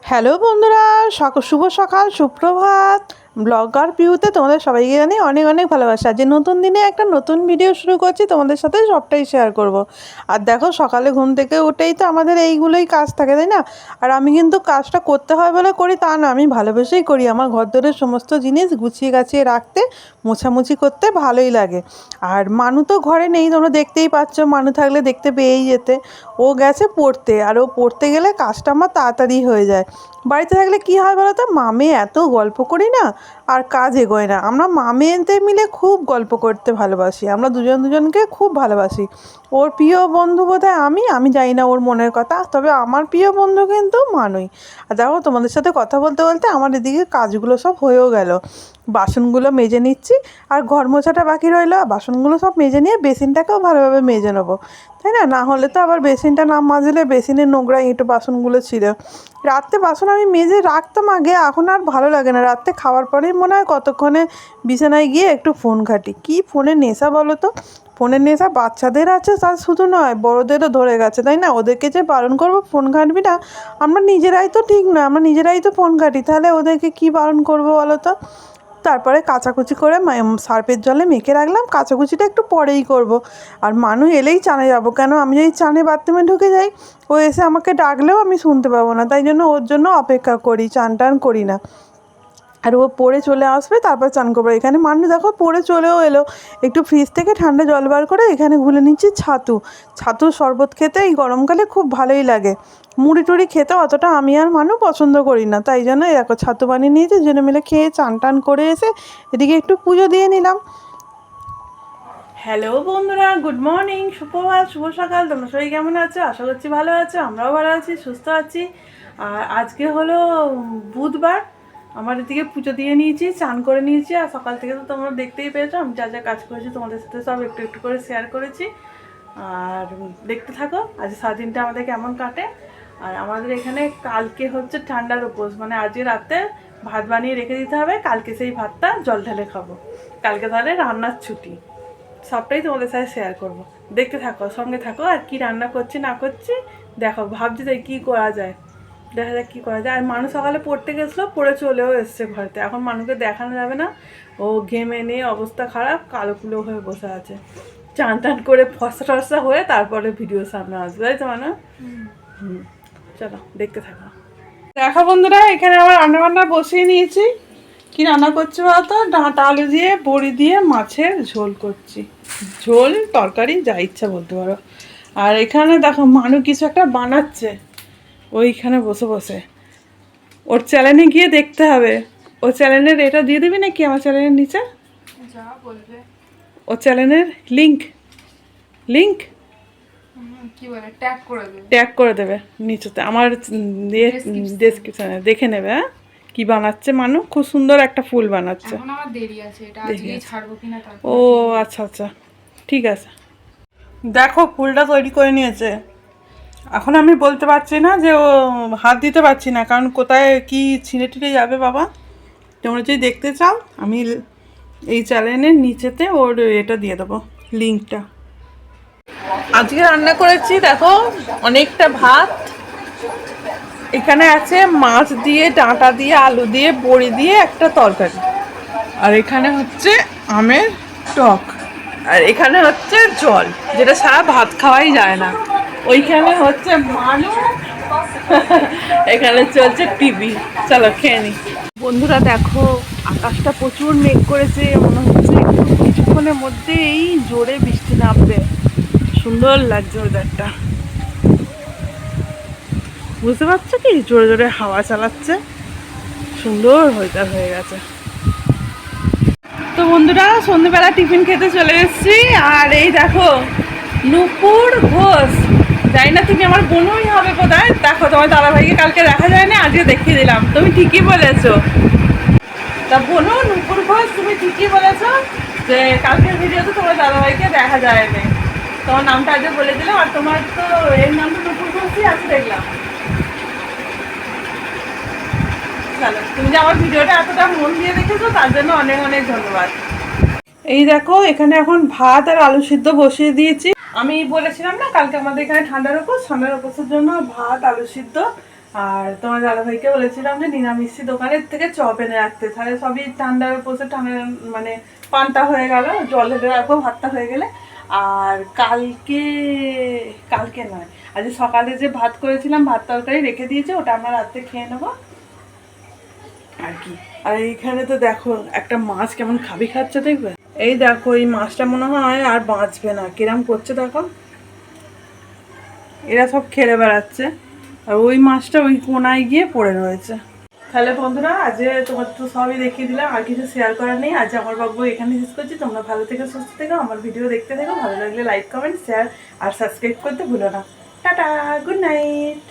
Hello বন্ধুরা, শুভ সকাল, সুপ্রভাত। ব্লগার পিউতে তোমাদের সবাইকে জানি অনেক অনেক ভালোবাসা। যে নতুন দিনে একটা নতুন ভিডিও শুরু করছি, তোমাদের সাথে সবটাই শেয়ার করব। আর দেখো, সকালে ঘুম থেকে উঠেই তো আমাদের এইগুলোই কাজ থাকে, তাই না? আর আমি কিন্তু কাজটা করতে হয় বলে করি তা না, আমি ভালোবেসেই করি। আমার ঘরদোরের সমস্ত জিনিস গুছিয়ে গাছিয়ে রাখতে, মোছামুছি করতে ভালোই লাগে। আর মানু তো ঘরে নেই, তোমরা দেখতেই পাচ্ছ। মানু থাকলে দেখতে পেয়েই যেতে। ও গেছে পড়তে, আর ও পড়তে গেলে কাজটা আমার তাড়াতাড়ি হয়ে যায়। বাড়িতে থাকলে কি হয় বলো তো, মামে এত গল্প করি না, আর কাজ এগোয় না। আমরা মামেতে মিলে খুব গল্প করতে ভালোবাসি, আমরা দুজন দুজনকে খুব ভালোবাসি। ওর প্রিয় বন্ধু বোধহয় আমি জানি না ওর মনের কথা, তবে আমার প্রিয় বন্ধু কিন্তু মানুই। আর দেখো, তোমাদের সাথে কথা বলতে বলতে আমার এদিকে কাজগুলো সব হয়েও গেল। বাসনগুলো মেজে নিচ্ছি, আর ঘর মোছাটা বাকি রইলো। বাসনগুলো সব মেজে নিয়ে বেসিনটাকেও ভালোভাবে মেজে নেবো, তাই না? না হলে তো আবার বেসিনটা না মাজলে বেসিনের নোংরা ইঁটো বাসনগুলো ছিল। রাত্রে বাসন আমি মেজে রাখতাম আগে, এখন আর ভালো লাগে না। রাত্রে খাওয়ার পরেই মনে হয় কতক্ষণে বিছানায় গিয়ে একটু ফোন ঘাঁটি। কী ফোনের নেশা বলো তো! ফোনের নেশা বাচ্চাদের আছে, তার শুধু নয়, বড়োদেরও ধরে গেছে, তাই না? ওদেরকে যে বারণ করবো ফোন ঘাঁটবি না, আমরা নিজেরাই তো ঠিক না, আমরা নিজেরাই তো ফোন ঘাঁটি, তাহলে ওদেরকে কী বারণ করবো বলো তো? তারপরে কাচাকুচি করে সার্ফের জলে মেখে রাখলাম। কাচাকুচিটা একটু পরেই করব। আর মানু এলেই চানে যাব, কেন আমি যদি চানে বাথরুমে ঢুকে যাই, ও এসে আমাকে ডাকলেও আমি শুনতে পাবো না। তাই জন্য ওর জন্য অপেক্ষা করি, চান টান করি না। আর ও পড়ে চলে আসবে, তারপর চান করবো। এখানে মানুষ দেখো পড়ে চলেও এলো। একটু ফ্রিজ থেকে ঠান্ডা জল বার করে এখানে গুলে নিচ্ছি ছাতুর শরবত খেতে এই গরমকালে খুব ভালোই লাগে। মুড়ি টুড়ি খেতে অতটা আমি আর মানু পছন্দ করি না, তাই জন্য দেখো ছাতু বানিয়ে নিয়েছি। জেনে মিলে খেয়ে চান টান করে এসে এদিকে একটু পুজো দিয়ে নিলাম। হ্যালো বন্ধুরা, গুড মর্নিং, সুপ্রভাত, শুভ সকাল। তোমরা সবাই কেমন আছো? আশা করছি ভালো আছো। আমরাও ভালো আছি, সুস্থ আছি। আর আজকে হলো বুধবার। আমার এদিকে পুজো দিয়ে নিয়েছি, চান করে নিয়েছি। আর সকাল থেকে তো তোমরা দেখতেই পেয়েছো আমি যা যা কাজ করেছি তোমাদের সাথে সব একটু একটু করে শেয়ার করেছি। আর দেখতে থাকো আজ সারাদিনটা আমাদের কেমন কাটে। আর আমাদের এখানে কালকে হচ্ছে ঠান্ডার উপোস, মানে আজকে রাতে ভাত বানিয়ে রেখে দিতে হবে, কালকে সেই ভাতটা জল ঢেলে খাবো। কালকে তাহলে রান্নার ছুটি। সবটাই তোমাদের সাথে শেয়ার করব, দেখতে থাকো, সঙ্গে থাকো। আর কি রান্না করছি না করছি দেখো, ভাবছি তাই কী করা যায়, দেখা যাক কী করা যায়। আর মানুষ সকালে পড়তে গেছিলো, পড়ে চলেও এসছে ঘরেতে। এখন মানুষকে দেখানো যাবে না, ও ঘেমে নিয়ে অবস্থা খারাপ, কালো কুলো হয়ে বসে আছে। চান টান করে ফসা টসা হয়ে তারপরে ভিডিও সামনে আসবে, তাই তো মানে। চলো দেখতে থাকো। দেখো বন্ধুরা, এখানে আবার রান্নাবান্না বসিয়ে নিয়েছি। কি রান্না করছি বলতো? ডাঁটা আলু দিয়ে বড়ি দিয়ে মাছের ঝোল করছি। ঝোল তরকারি যা ইচ্ছা বলতে পারো। আর এখানে দেখো মানু কিছু একটা বানাচ্ছে ওইখানে বসে বসে। ওর চ্যানেলে গিয়ে দেখতে হবে। ও চ্যানেলের এটা দিয়ে দিবি নাকি আমার চ্যানেলের নিচে? যা বলবে। ও চ্যানেলের লিঙ্ক কি বলে ট্যাগ করে দেবে? ট্যাগ করে দেবে নিচেতে আমার ডেসক্রিপশনে, দেখে নেবে। হ্যাঁ, কি বানাচ্ছে মানু? খুব সুন্দর একটা ফুল বানাচ্ছে। এখন আমার দেরি আছে, এটা আজকেই ছাড়বো কিনা তারপর। ও আচ্ছা আচ্ছা, ঠিক আছে। দেখো ফুলটা তৈরি করে নিয়েছে। এখন আমি বলতে পারছি না যে ও, হাত দিতে পারছি না, কারণ কোথায় কি ছিঁড়ে টিড়ে যাবে বাবা। তোমরা যদি দেখতে চাও আমি এই চ্যানেলের নিচেতে ওর এটা দিয়ে দেবো, লিঙ্কটা। আজকে রান্না করেছি দেখো অনেকটা ভাত। এখানে আছে মাছ দিয়ে, ডাঁটা দিয়ে, আলু দিয়ে, বড়ি দিয়ে একটা তরকারি। আর এখানে হচ্ছে আমের টক। আর এখানে হচ্ছে জল, যেটা সারা ভাত খাওয়াই যায় না। ওইখানে হচ্ছে মানুষ, এখানে চলছে টিভি। চলো খেয়ে নি। বন্ধুরা দেখো, আকাশটা প্রচুর মেঘ করেছে, মনে হচ্ছে একটু কিছুক্ষণের মধ্যেই জোরে বৃষ্টি নামবে। সুন্দর লাগছে ওয়েদারটা, বুঝতে পারছো কি? জোরে জোরে হাওয়া চালাচ্ছে, সুন্দর ওয়েদার হয়ে গেছে। তো বন্ধুরা, সন্ধ্যেবেলা টিফিন খেতে চলে এসেছি। আর এই দেখো নূপুর ঘোষ, জানি না তুমি আমার বোনই হবে কোথায়। দেখো তোমার দাদাভাইকে কালকে দেখা যায় না, আজকে দেখিয়ে দিলাম। তুমি ঠিকই বলেছো, তা বোনও নূপুর ঘোষ, তুমি ঠিকই বলেছো যে কালকের ভিডিওতে তোমার দাদাভাইকে দেখা যায় না। তোমার নামটা আজকে বলে দিলাম। আর তোমার তো এর নামটা নূপুর ঘোষই আছে দেখলাম। চলো, তুমি যে আমার ভিডিওটা এতটা মন দিয়ে দেখেছো তার জন্য অনেক অনেক ধন্যবাদ। এই দেখো এখানে এখন ভাত আর আলু সিদ্ধ বসিয়ে দিয়েছি। আমি বলেছিলাম না কালকে আমাদের এখানে ঠান্ডার উপোসের জন্য ভাত আলু সিদ্ধ আর তোমার দাদাভাইকে বলেছিলাম যে নিরামিষি দোকানের থেকে চপ এনে রাখতে, তাহলে সবই ঠান্ডার উপরে ঠান্ডা মানে পান্তা হয়ে গেল, জল ঢেলে রাখবো ভাতটা হয়ে গেলে। আর কালকে কালকে নয়, আজ সকালে যে ভাত করেছিলাম ভাত তরকারি রেখে দিয়েছে, ওটা আমরা রাত্রে খেয়ে নেবো আর কি। আর এইখানে তো দেখো একটা মাছ কেমন খাবি খাচ্ছে দেখবে, এই দেখো এই মাছটা মনে হয় আর বাঁচবে না, কিরম করছে দেখো, এরা সব খেলে বেড়াচ্ছে আর ওই মাছটা ওই কোনায় গিয়ে পড়ে রয়েছে। তাহলে বন্ধুরা আজ তোমার তো সবই দেখিয়ে দিলাম, আর কিছু শেয়ার করার নেই। আজ আমার গল্প এখানে শেষ করছি। তোমরা ভালো থেকে সুস্থ থেকো, আমার ভিডিও দেখতে থেকো, ভালো লাগলে লাইক কমেন্ট শেয়ার আর সাবস্ক্রাইব করতে ভুলো না। Tata, good night.